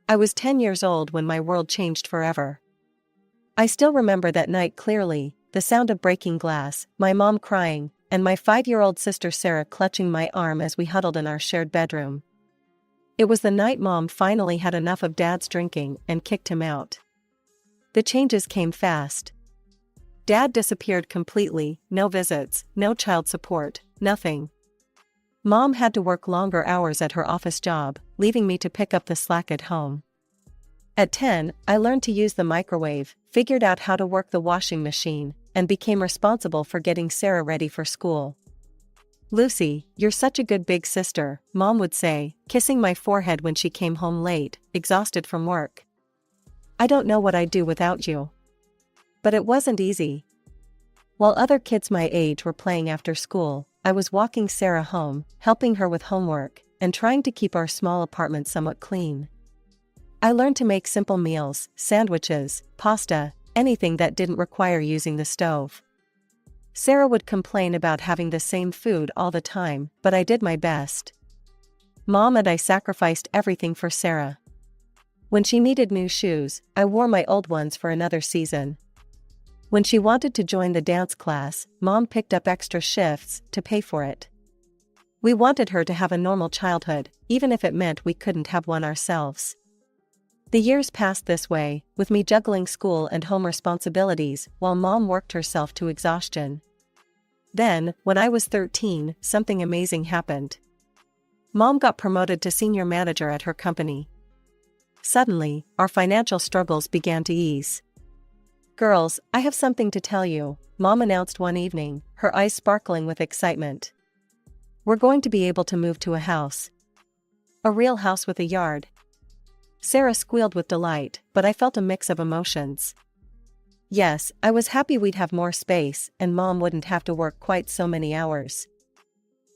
I was 10 years old when my world changed forever. I still remember that night clearly, the sound of breaking glass, my mom crying, and my 5-year-old sister Sarah clutching my arm as we huddled in our shared bedroom. It was the night Mom finally had enough of Dad's drinking and kicked him out. The changes came fast. Dad disappeared completely, no visits, no child support, nothing. Mom had to work longer hours at her office job, leaving me to pick up the slack at home. At 10, I learned to use the microwave, figured out how to work the washing machine, and became responsible for getting Sarah ready for school. "Lucy, you're such a good big sister," Mom would say, kissing my forehead when she came home late, exhausted from work. "I don't know what I'd do without you." But it wasn't easy. While other kids my age were playing after school, I was walking Sarah home, helping her with homework, and trying to keep our small apartment somewhat clean. I learned to make simple meals, sandwiches, pasta, anything that didn't require using the stove. Sarah would complain about having the same food all the time, but I did my best. Mom and I sacrificed everything for Sarah. When she needed new shoes, I wore my old ones for another season. When she wanted to join the dance class, Mom picked up extra shifts to pay for it. We wanted her to have a normal childhood, even if it meant we couldn't have one ourselves. The years passed this way, with me juggling school and home responsibilities while Mom worked herself to exhaustion. Then, when I was 13, something amazing happened. Mom got promoted to senior manager at her company. Suddenly, our financial struggles began to ease. "Girls, I have something to tell you," Mom announced one evening, her eyes sparkling with excitement. "We're going to be able to move to a house. A real house with a yard." Sarah squealed with delight, but I felt a mix of emotions. Yes, I was happy we'd have more space, and Mom wouldn't have to work quite so many hours.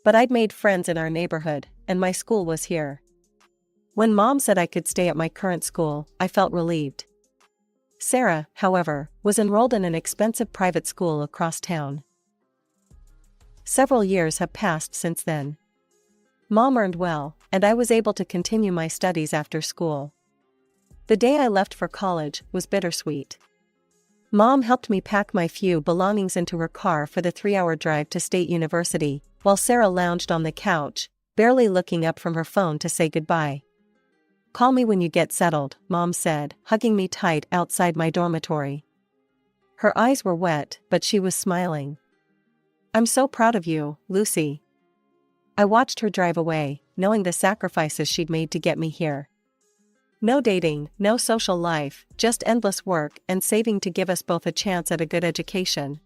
But I'd made friends in our neighborhood, and my school was here. When Mom said I could stay at my current school, I felt relieved. Sarah, however, was enrolled in an expensive private school across town. Several years have passed since then. Mom earned well, and I was able to continue my studies after school. The day I left for college was bittersweet. Mom helped me pack my few belongings into her car for the 3-hour drive to State University, while Sarah lounged on the couch, barely looking up from her phone to say goodbye. "Call me when you get settled," Mom said, hugging me tight outside my dormitory. Her eyes were wet, but she was smiling. "I'm so proud of you, Lucy." I watched her drive away, knowing the sacrifices she'd made to get me here. No dating, no social life, just endless work and saving to give us both a chance at a good education.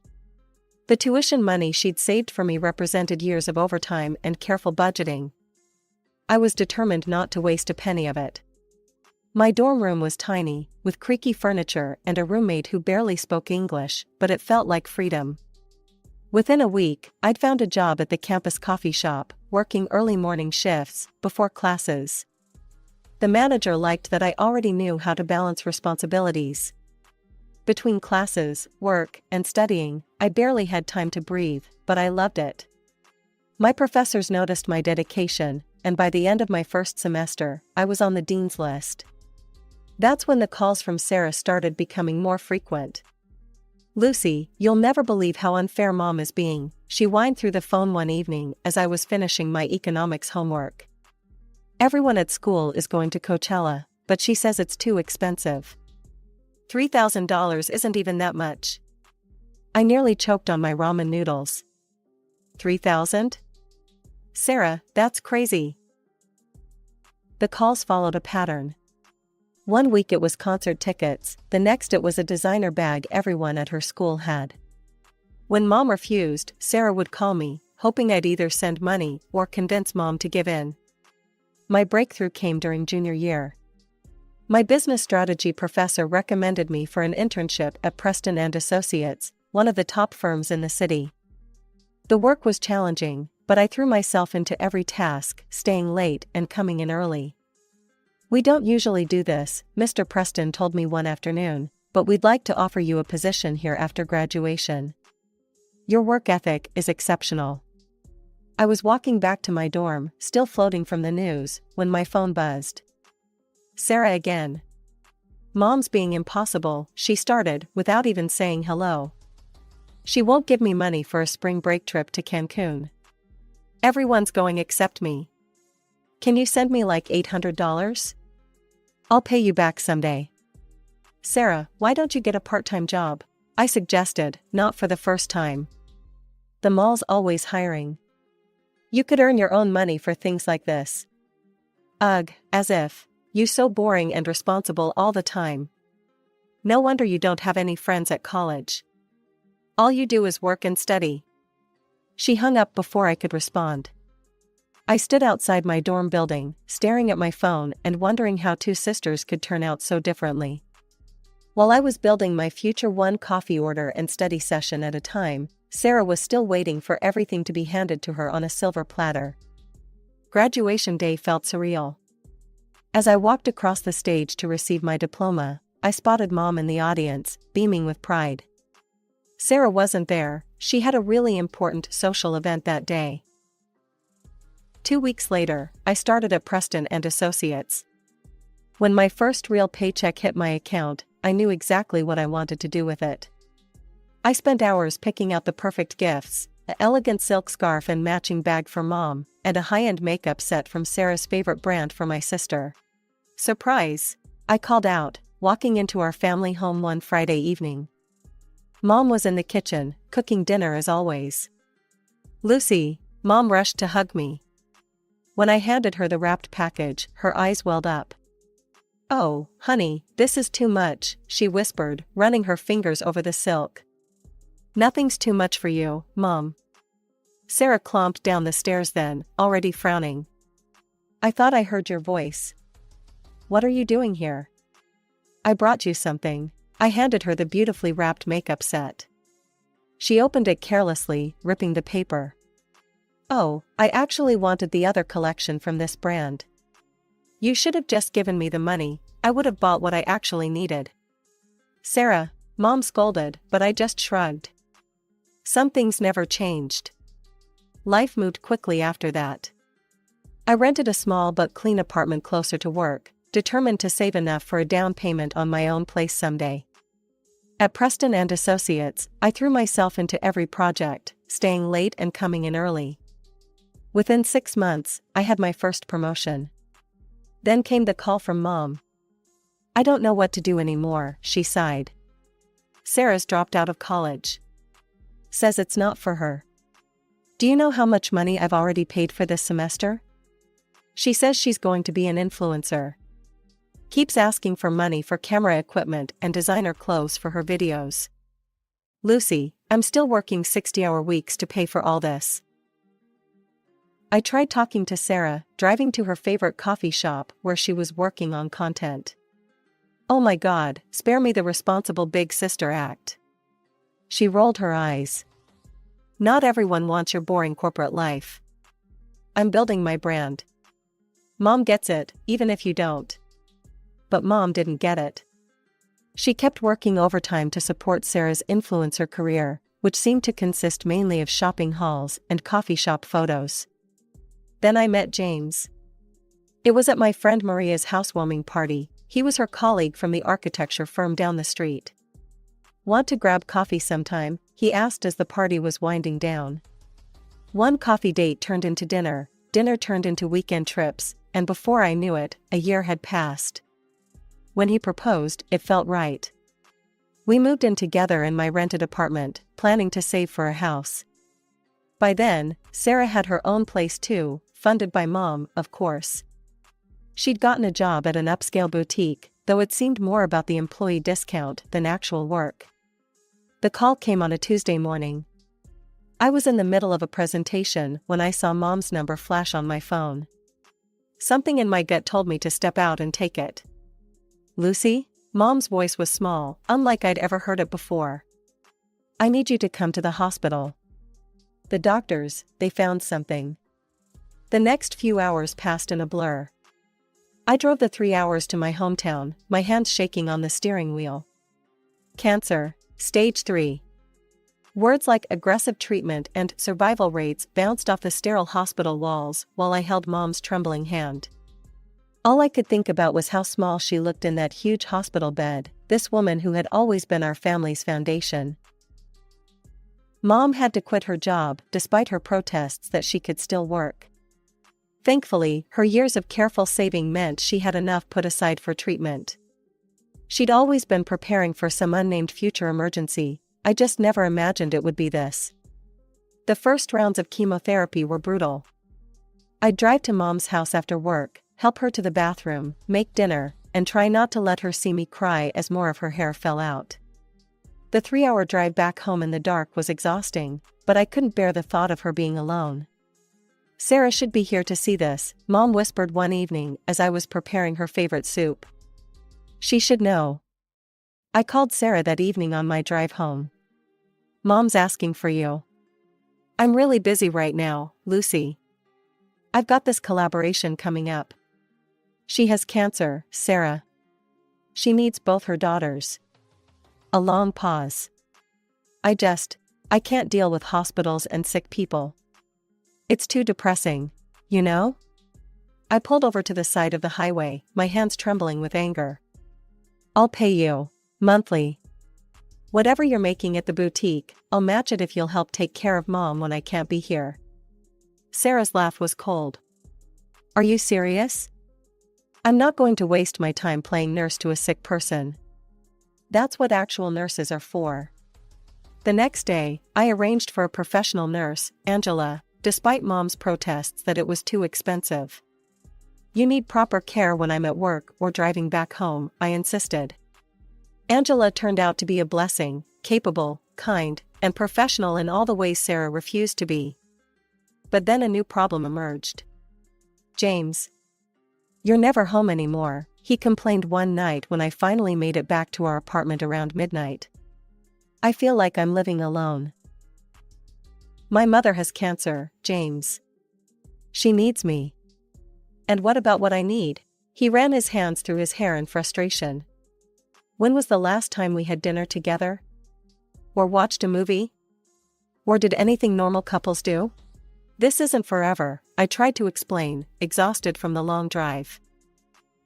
The tuition money she'd saved for me represented years of overtime and careful budgeting. I was determined not to waste a penny of it. My dorm room was tiny, with creaky furniture and a roommate who barely spoke English, but it felt like freedom. Within a week, I'd found a job at the campus coffee shop, working early morning shifts, before classes. The manager liked that I already knew how to balance responsibilities. Between classes, work, and studying, I barely had time to breathe, but I loved it. My professors noticed my dedication, and by the end of my first semester, I was on the dean's list. That's when the calls from Sarah started becoming more frequent. "Lucy, you'll never believe how unfair Mom is being," she whined through the phone one evening as I was finishing my economics homework. "Everyone at school is going to Coachella, but she says it's too expensive. $3,000 isn't even that much." I nearly choked on my ramen noodles. $3,000? Sarah, that's crazy. The calls followed a pattern. One week it was concert tickets, the next it was a designer bag everyone at her school had. When Mom refused, Sarah would call me, hoping I'd either send money or convince Mom to give in. My breakthrough came during junior year. My business strategy professor recommended me for an internship at Preston and Associates, one of the top firms in the city. The work was challenging, but I threw myself into every task, staying late and coming in early. "We don't usually do this," Mr. Preston told me one afternoon, "but we'd like to offer you a position here after graduation. Your work ethic is exceptional." I was walking back to my dorm, still floating from the news, when my phone buzzed. Sarah again. Mom's being impossible, she started, without even saying hello. She won't give me money for a spring break trip to Cancun. Everyone's going except me. Can you send me like $800? I'll pay you back someday. Sarah, why don't you get a part-time job? I suggested, not for the first time. The mall's always hiring. You could earn your own money for things like this. Ugh, as if. You so boring and responsible all the time. No wonder you don't have any friends at college. All you do is work and study. She hung up before I could respond. I stood outside my dorm building, staring at my phone and wondering how two sisters could turn out so differently. While I was building my future one coffee order and study session at a time, Sarah was still waiting for everything to be handed to her on a silver platter. Graduation day felt surreal. As I walked across the stage to receive my diploma, I spotted Mom in the audience, beaming with pride. Sarah wasn't there, she had a really important social event that day. 2 weeks later, I started at Preston and Associates. When my first real paycheck hit my account, I knew exactly what I wanted to do with it. I spent hours picking out the perfect gifts, an elegant silk scarf and matching bag for Mom, and a high-end makeup set from Sarah's favorite brand for my sister. Surprise! I called out, walking into our family home one Friday evening. Mom was in the kitchen, cooking dinner as always. Lucy, Mom rushed to hug me. When I handed her the wrapped package, her eyes welled up. Oh, honey, this is too much, she whispered, running her fingers over the silk. Nothing's too much for you, Mom. Sarah clomped down the stairs then, already frowning. I thought I heard your voice. What are you doing here? I brought you something. I handed her the beautifully wrapped makeup set. She opened it carelessly, ripping the paper. Oh, I actually wanted the other collection from this brand. You should have just given me the money, I would have bought what I actually needed. Sarah, Mom scolded, but I just shrugged. Some things never changed. Life moved quickly after that. I rented a small but clean apartment closer to work, determined to save enough for a down payment on my own place someday. At Preston and Associates, I threw myself into every project, staying late and coming in early. Within 6 months, I had my first promotion. Then came the call from Mom. I don't know what to do anymore, she sighed. Sarah's dropped out of college. Says it's not for her. Do you know how much money I've already paid for this semester? She says she's going to be an influencer. Keeps asking for money for camera equipment and designer clothes for her videos. Lucy, I'm still working 60-hour weeks to pay for all this. I tried talking to Sarah, driving to her favorite coffee shop where she was working on content. Oh my God, spare me the responsible big sister act. She rolled her eyes. Not everyone wants your boring corporate life. I'm building my brand. Mom gets it, even if you don't. But Mom didn't get it. She kept working overtime to support Sarah's influencer career, which seemed to consist mainly of shopping hauls and coffee shop photos. Then I met James. It was at my friend Maria's housewarming party. He was her colleague from the architecture firm down the street. Want to grab coffee sometime? He asked as the party was winding down. One coffee date turned into dinner, dinner turned into weekend trips, and before I knew it, a year had passed. When he proposed, it felt right. We moved in together in my rented apartment, planning to save for a house. By then, Sarah had her own place too, funded by Mom, of course. She'd gotten a job at an upscale boutique, though it seemed more about the employee discount than actual work. The call came on a Tuesday morning. I was in the middle of a presentation when I saw Mom's number flash on my phone. Something in my gut told me to step out and take it. Lucy? Mom's voice was small, unlike I'd ever heard it before. I need you to come to the hospital. The doctors, they found something. The next few hours passed in a blur. I drove the 3 hours to my hometown, my hands shaking on the steering wheel. Cancer, stage 3. Words like aggressive treatment and survival rates bounced off the sterile hospital walls while I held Mom's trembling hand. All I could think about was how small she looked in that huge hospital bed, this woman who had always been our family's foundation. Mom had to quit her job despite her protests that she could still work. Thankfully, her years of careful saving meant she had enough put aside for treatment. She'd always been preparing for some unnamed future emergency. I just never imagined it would be this. The first rounds of chemotherapy were brutal. I'd drive to Mom's house after work, help her to the bathroom, make dinner, and try not to let her see me cry as more of her hair fell out. The 3-hour drive back home in the dark was exhausting, but I couldn't bear the thought of her being alone. Sarah should be here to see this, Mom whispered one evening as I was preparing her favorite soup. She should know. I called Sarah that evening on my drive home. Mom's asking for you. I'm really busy right now, Lucy. I've got this collaboration coming up. She has cancer, Sarah. She needs both her daughters. A long pause. I can't deal with hospitals and sick people. It's too depressing, you know? I pulled over to the side of the highway, my hands trembling with anger. I'll pay you, monthly. Whatever you're making at the boutique, I'll match it if you'll help take care of Mom when I can't be here. Sarah's laugh was cold. Are you serious? I'm not going to waste my time playing nurse to a sick person. That's what actual nurses are for. The next day, I arranged for a professional nurse, Angela, despite Mom's protests that it was too expensive. You need proper care when I'm at work or driving back home, I insisted. Angela turned out to be a blessing, capable, kind, and professional in all the ways Sarah refused to be. But then a new problem emerged. James. You're never home anymore, he complained one night when I finally made it back to our apartment around midnight. I feel like I'm living alone. My mother has cancer, James. She needs me. And what about what I need? He ran his hands through his hair in frustration. When was the last time we had dinner together? Or watched a movie? Or did anything normal couples do? This isn't forever, I tried to explain, exhausted from the long drive.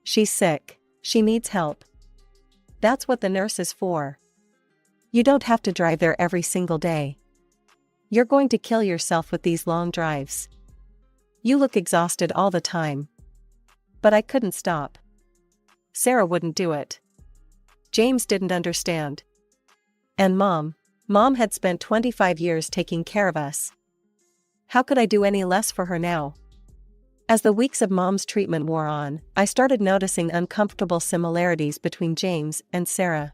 She's sick. She needs help. That's what the nurse is for. You don't have to drive there every single day. You're going to kill yourself with these long drives. You look exhausted all the time. But I couldn't stop. Sarah wouldn't do it. James didn't understand. And Mom had spent 25 years taking care of us. How could I do any less for her now? As the weeks of Mom's treatment wore on, I started noticing uncomfortable similarities between James and Sarah.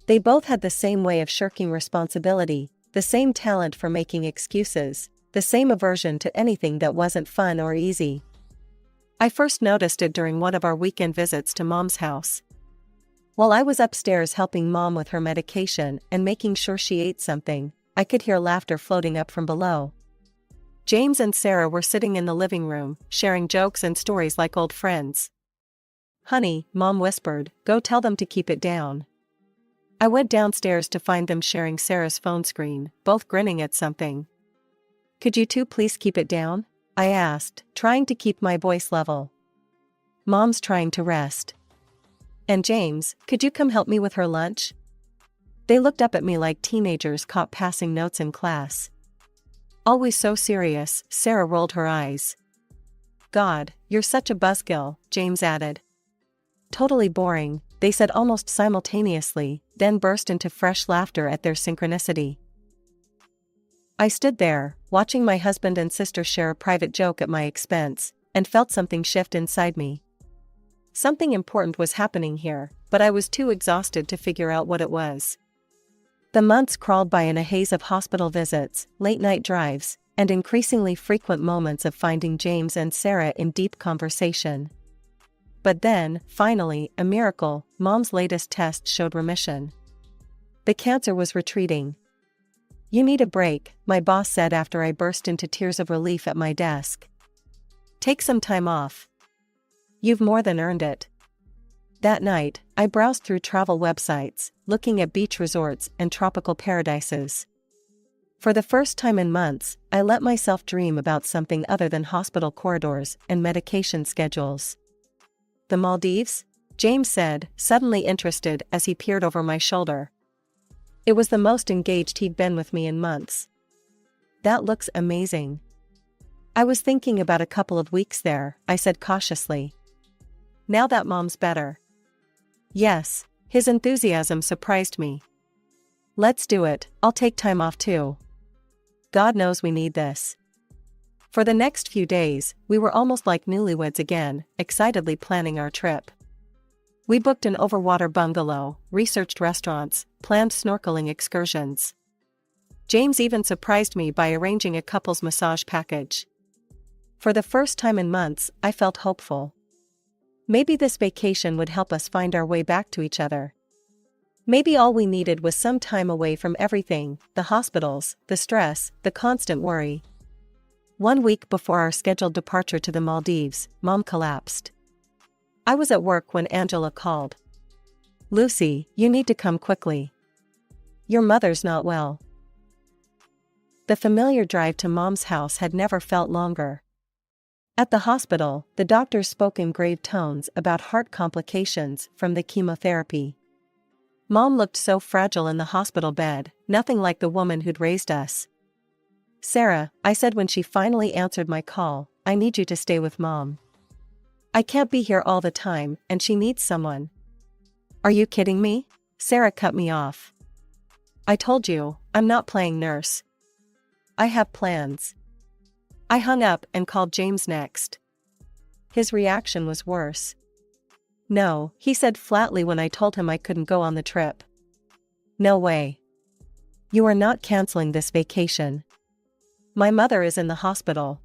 They both had the same way of shirking responsibility, the same talent for making excuses, the same aversion to anything that wasn't fun or easy. I first noticed it during one of our weekend visits to Mom's house. While I was upstairs helping Mom with her medication and making sure she ate something, I could hear laughter floating up from below. James and Sarah were sitting in the living room, sharing jokes and stories like old friends. Honey, Mom whispered, go tell them to keep it down. I went downstairs to find them sharing Sarah's phone screen, both grinning at something. Could you two please keep it down? I asked, trying to keep my voice level. Mom's trying to rest. And James, could you come help me with her lunch? They looked up at me like teenagers caught passing notes in class. Always so serious, Sarah rolled her eyes. God, you're such a buzzkill, James added. Totally boring, they said almost simultaneously, then burst into fresh laughter at their synchronicity. I stood there, watching my husband and sister share a private joke at my expense, and felt something shift inside me. Something important was happening here, but I was too exhausted to figure out what it was. The months crawled by in a haze of hospital visits, late-night drives, and increasingly frequent moments of finding James and Sarah in deep conversation. But then, finally, a miracle, Mom's latest test showed remission. The cancer was retreating. You need a break, my boss said after I burst into tears of relief at my desk. Take some time off. You've more than earned it. That night, I browsed through travel websites, looking at beach resorts and tropical paradises. For the first time in months, I let myself dream about something other than hospital corridors and medication schedules. The Maldives? James said, suddenly interested as he peered over my shoulder. It was the most engaged he'd been with me in months. That looks amazing. I was thinking about a couple of weeks there, I said cautiously. Now that Mom's better. Yes, his enthusiasm surprised me. Let's do it, I'll take time off too. God knows we need this. For the next few days, we were almost like newlyweds again, excitedly planning our trip. We booked an overwater bungalow, researched restaurants, planned snorkeling excursions. James even surprised me by arranging a couple's massage package. For the first time in months, I felt hopeful. Maybe this vacation would help us find our way back to each other. Maybe all we needed was some time away from everything, the hospitals, the stress, the constant worry. 1 week before our scheduled departure to the Maldives, Mom collapsed. I was at work when Angela called. Lucy, you need to come quickly. Your mother's not well. The familiar drive to Mom's house had never felt longer. At the hospital, the doctors spoke in grave tones about heart complications from the chemotherapy. Mom looked so fragile in the hospital bed, nothing like the woman who'd raised us. Sarah, I said when she finally answered my call, I need you to stay with Mom. I can't be here all the time, and she needs someone. Are you kidding me? Sarah cut me off. I told you, I'm not playing nurse. I have plans. I hung up and called James next. His reaction was worse. No, he said flatly when I told him I couldn't go on the trip. No way. You are not canceling this vacation. My mother is in the hospital.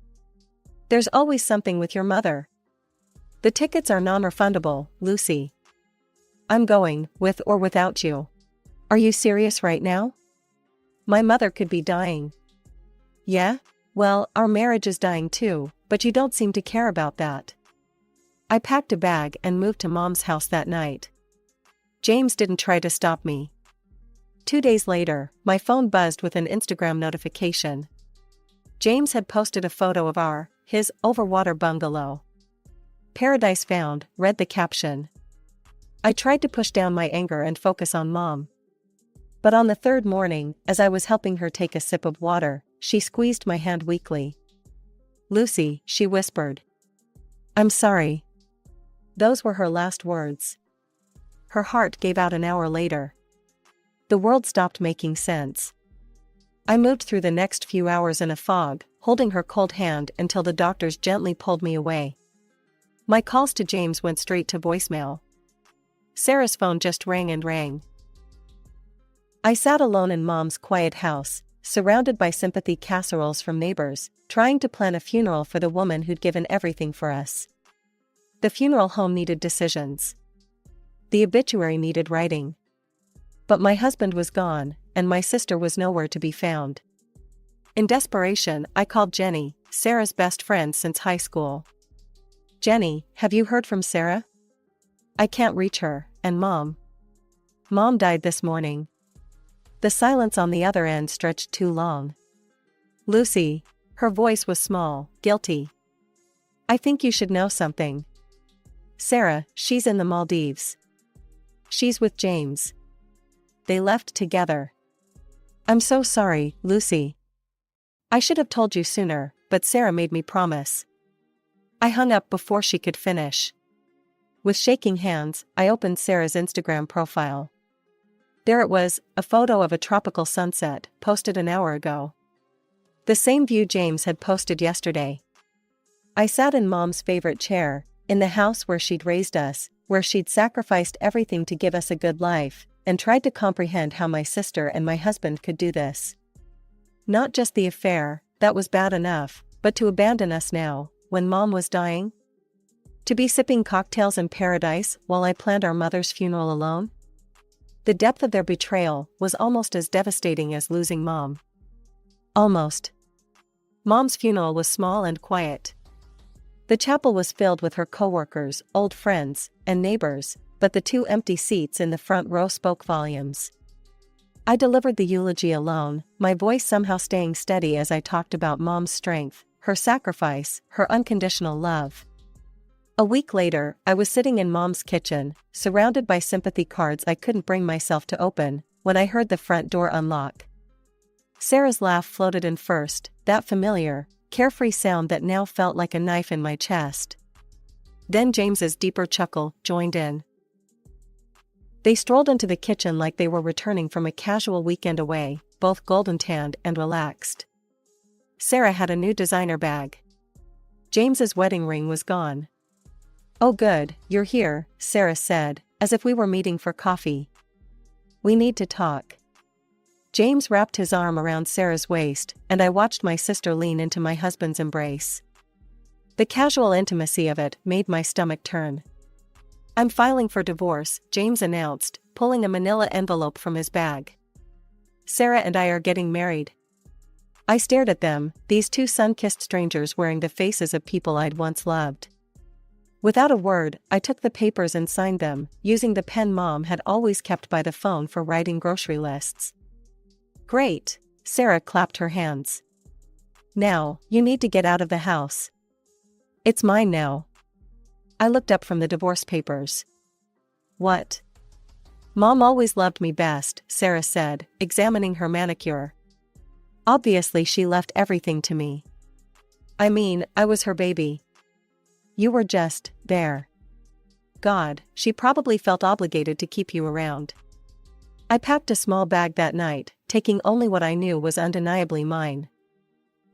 There's always something with your mother. The tickets are non-refundable, Lucy. I'm going, with or without you. Are you serious right now? My mother could be dying. Yeah? Well, our marriage is dying too, but you don't seem to care about that. I packed a bag and moved to Mom's house that night. James didn't try to stop me. 2 days later, my phone buzzed with an Instagram notification. James had posted a photo of his overwater bungalow. Paradise found, read the caption. I tried to push down my anger and focus on Mom. But on the third morning, as I was helping her take a sip of water, she squeezed my hand weakly. Lucy, she whispered. I'm sorry. Those were her last words. Her heart gave out an hour later. The world stopped making sense. I moved through the next few hours in a fog, holding her cold hand until the doctors gently pulled me away. My calls to James went straight to voicemail. Sarah's phone just rang and rang. I sat alone in Mom's quiet house, surrounded by sympathy casseroles from neighbors, trying to plan a funeral for the woman who'd given everything for us. The funeral home needed decisions. The obituary needed writing. But my husband was gone, and my sister was nowhere to be found. In desperation, I called Jenny, Sarah's best friend since high school. Jenny, have you heard from Sarah? I can't reach her, and Mom. Mom died this morning. The silence on the other end stretched too long. Lucy, her voice was small, guilty. I think you should know something. Sarah, she's in the Maldives. She's with James. They left together. I'm so sorry, Lucy. I should have told you sooner, but Sarah made me promise. I hung up before she could finish. With shaking hands, I opened Sarah's Instagram profile. There it was, a photo of a tropical sunset, posted an hour ago. The same view James had posted yesterday. I sat in Mom's favorite chair, in the house where she'd raised us, where she'd sacrificed everything to give us a good life, and tried to comprehend how my sister and my husband could do this. Not just the affair, that was bad enough, but to abandon us now, when Mom was dying? To be sipping cocktails in paradise while I planned our mother's funeral alone? The depth of their betrayal was almost as devastating as losing Mom. Almost. Mom's funeral was small and quiet. The chapel was filled with her coworkers, old friends, and neighbors, but the 2 empty seats in the front row spoke volumes. I delivered the eulogy alone, my voice somehow staying steady as I talked about Mom's strength, her sacrifice, her unconditional love. A week later, I was sitting in Mom's kitchen, surrounded by sympathy cards I couldn't bring myself to open, when I heard the front door unlock. Sarah's laugh floated in first, that familiar, carefree sound that now felt like a knife in my chest. Then James's deeper chuckle joined in. They strolled into the kitchen like they were returning from a casual weekend away, both golden-tanned and relaxed. Sarah had a new designer bag. James's wedding ring was gone. "Oh good, you're here," Sarah said, as if we were meeting for coffee. "We need to talk." James wrapped his arm around Sarah's waist, and I watched my sister lean into my husband's embrace. The casual intimacy of it made my stomach turn. "I'm filing for divorce," James announced, pulling a manila envelope from his bag. "Sarah and I are getting married." I stared at them, these two sun-kissed strangers wearing the faces of people I'd once loved. Without a word, I took the papers and signed them, using the pen Mom had always kept by the phone for writing grocery lists. "Great," Sarah clapped her hands. "Now, you need to get out of the house. It's mine now." I looked up from the divorce papers. "What?" "Mom always loved me best," Sarah said, examining her manicure. "Obviously she left everything to me. I mean, I was her baby. You were just there. God, she probably felt obligated to keep you around." I packed a small bag that night, taking only what I knew was undeniably mine.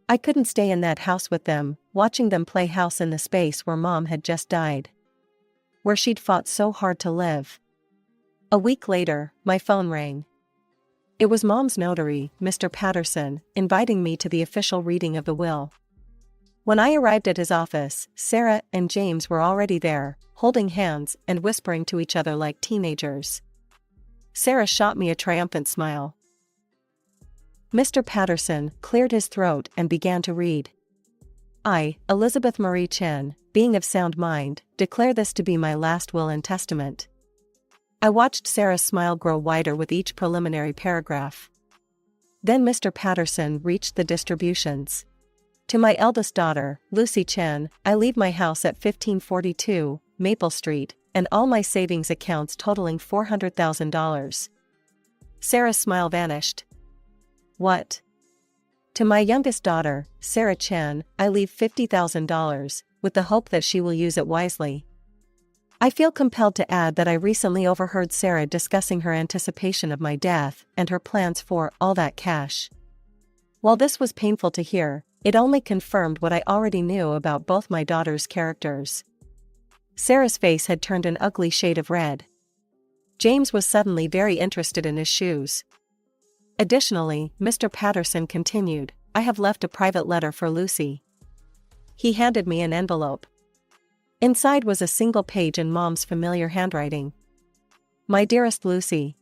I couldn't stay in that house with them, watching them play house in the space where Mom had just died. Where she'd fought so hard to live. A week later, my phone rang. It was Mom's notary, Mr. Patterson, inviting me to the official reading of the will. When I arrived at his office, Sarah and James were already there, holding hands and whispering to each other like teenagers. Sarah shot me a triumphant smile. Mr. Patterson cleared his throat and began to read. "I, Elizabeth Marie Chen, being of sound mind, declare this to be my last will and testament." I watched Sarah's smile grow wider with each preliminary paragraph. Then Mr. Patterson reached the distributions. "To my eldest daughter, Lucy Chen, I leave my house at 1542 Maple Street, and all my savings accounts totaling $400,000. Sarah's smile vanished. "What?" "To my youngest daughter, Sarah Chen, I leave $50,000, with the hope that she will use it wisely." I feel compelled to add that I recently overheard Sarah discussing her anticipation of my death and her plans for all that cash. While this was painful to hear, it only confirmed what I already knew about both my daughters' characters. Sarah's face had turned an ugly shade of red. James was suddenly very interested in his shoes. Additionally, Mr. Patterson continued, "I have left a private letter for Lucy." He handed me an envelope. Inside was a single page in Mom's familiar handwriting. "My dearest Lucy,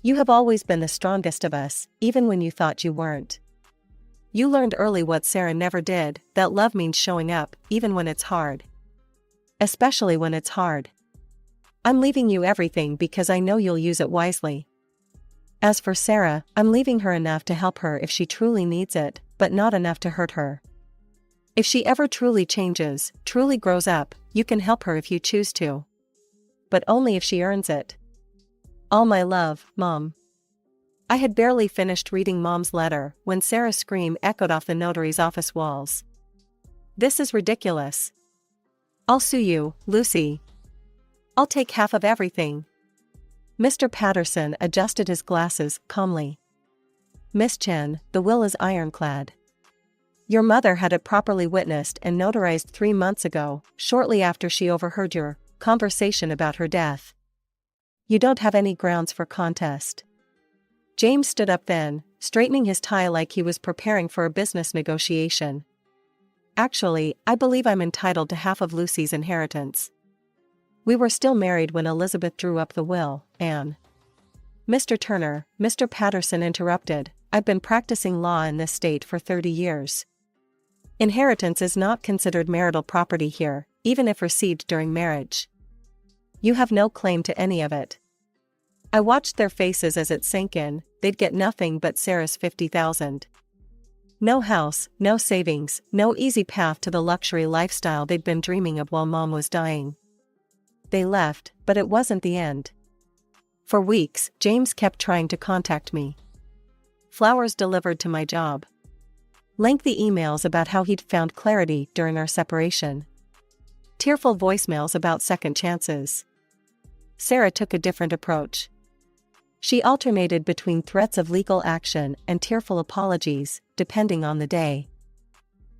you have always been the strongest of us, even when you thought you weren't. You learned early what Sarah never did, that love means showing up, even when it's hard. Especially when it's hard. I'm leaving you everything because I know you'll use it wisely. As for Sarah, I'm leaving her enough to help her if she truly needs it, but not enough to hurt her. If she ever truly changes, truly grows up, you can help her if you choose to. But only if she earns it. All my love, Mom." I had barely finished reading Mom's letter when Sarah's scream echoed off the notary's office walls. "This is ridiculous. I'll sue you, Lucy. I'll take half of everything." Mr. Patterson adjusted his glasses calmly. "Miss Chen, the will is ironclad. Your mother had it properly witnessed and notarized 3 months ago, shortly after she overheard your conversation about her death. You don't have any grounds for contest." James stood up then, straightening his tie like he was preparing for a business negotiation. "Actually, I believe I'm entitled to half of Lucy's inheritance. We were still married when Elizabeth drew up the will, Anne." "Mr. Turner," Mr. Patterson interrupted, "I've been practicing law in this state for 30 years. Inheritance is not considered marital property here, even if received during marriage. You have no claim to any of it." I watched their faces as it sank in, they'd get nothing but Sarah's $50,000. No house, no savings, no easy path to the luxury lifestyle they'd been dreaming of while mom was dying. They left, but it wasn't the end. For weeks, James kept trying to contact me. Flowers delivered to my job. Lengthy emails about how he'd found clarity during our separation. Tearful voicemails about second chances. Sarah took a different approach. She alternated between threats of legal action and tearful apologies, depending on the day.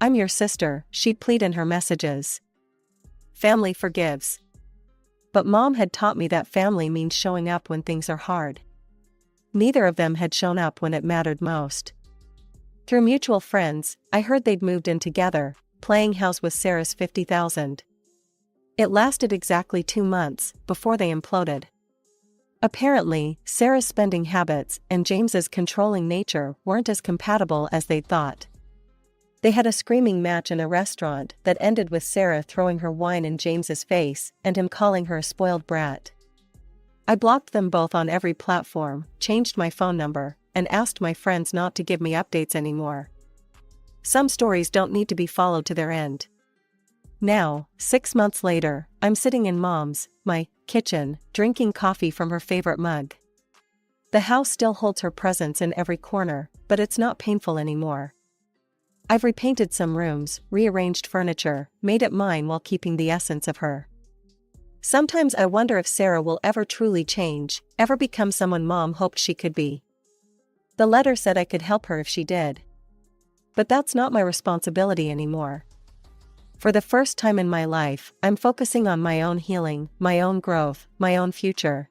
"I'm your sister," she'd plead in her messages. "Family forgives." But mom had taught me that family means showing up when things are hard. Neither of them had shown up when it mattered most. Through mutual friends, I heard they'd moved in together, playing house with Sarah's $50,000. It lasted exactly 2 months before they imploded. Apparently, Sarah's spending habits and James's controlling nature weren't as compatible as they'd thought. They had a screaming match in a restaurant that ended with Sarah throwing her wine in James's face and him calling her a spoiled brat. I blocked them both on every platform, changed my phone number, and asked my friends not to give me updates anymore. Some stories don't need to be followed to their end. Now, 6 months later, I'm sitting in my kitchen, drinking coffee from her favorite mug. The house still holds her presence in every corner, but it's not painful anymore. I've repainted some rooms, rearranged furniture, made it mine while keeping the essence of her. Sometimes I wonder if Sarah will ever truly change, ever become someone mom hoped she could be. The letter said I could help her if she did. But that's not my responsibility anymore. For the first time in my life, I'm focusing on my own healing, my own growth, my own future.